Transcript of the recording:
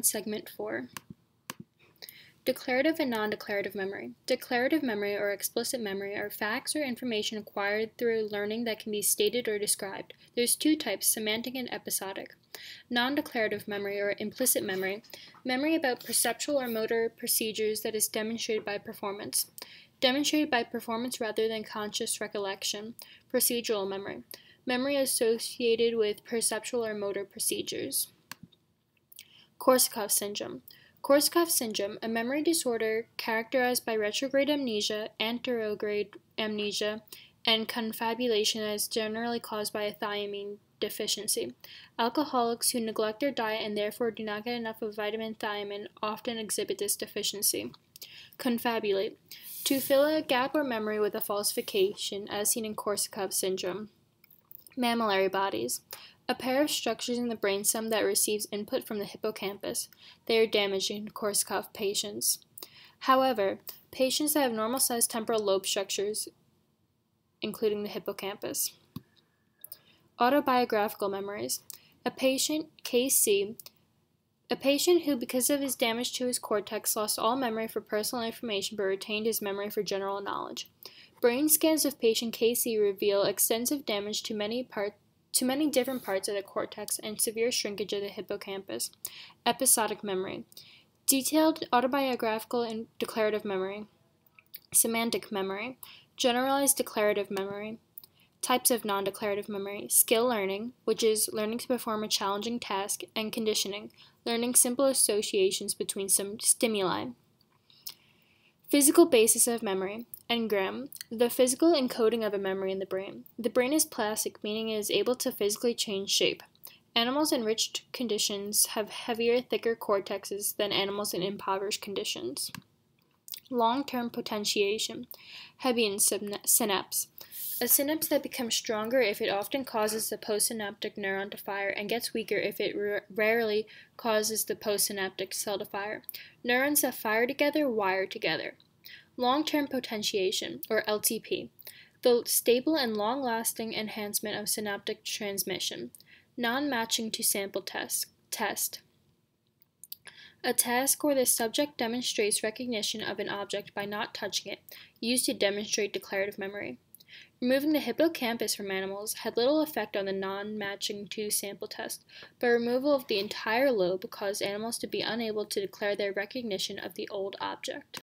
Segment 4. Declarative and non-declarative memory. Declarative memory or explicit memory are facts or information acquired through learning that can be stated or described. There's two types, semantic and episodic. Non-declarative memory or implicit memory, memory about perceptual or motor procedures that is demonstrated by performance. Demonstrated by performance rather than conscious recollection. Procedural memory, memory associated with perceptual or motor procedures. Korsakoff syndrome. Korsakoff syndrome, a memory disorder characterized by retrograde amnesia, anterograde amnesia, and confabulation that is generally caused by a thiamine deficiency. Alcoholics who neglect their diet and therefore do not get enough of vitamin thiamine often exhibit this deficiency. Confabulate, to fill a gap or memory with a falsification, as seen in Korsakoff syndrome. Mammillary bodies, a pair of structures in the brainstem that receives input from the hippocampus. They are damaged in Korsakoff patients. However, patients that have normal-sized temporal lobe structures, including the hippocampus. Autobiographical memories. A patient, case C, a patient who, because of his damage to his cortex, lost all memory for personal information but retained his memory for general knowledge. Brain scans of patient KC reveal extensive damage to many different parts of the cortex and severe shrinkage of the hippocampus. Episodic memory. Detailed autobiographical and declarative memory. Semantic memory. Generalized declarative memory. Types of non-declarative memory. Skill learning, which is learning to perform a challenging task, and conditioning, learning simple associations between some stimuli. Physical basis of memory. Engram, the physical encoding of a memory in the brain. The brain is plastic, meaning it is able to physically change shape. Animals in rich conditions have heavier, thicker cortexes than animals in impoverished conditions. Long-term potentiation. Hebbian synapse, a synapse that becomes stronger if it often causes the postsynaptic neuron to fire and gets weaker if it rarely causes the postsynaptic cell to fire. Neurons that fire together wire together. Long-term potentiation, or LTP, the stable and long-lasting enhancement of synaptic transmission. Non-matching to sample test. A task where the subject demonstrates recognition of an object by not touching it, used to demonstrate declarative memory. Removing the hippocampus from animals had little effect on the non-matching to sample test, but removal of the entire lobe caused animals to be unable to declare their recognition of the old object.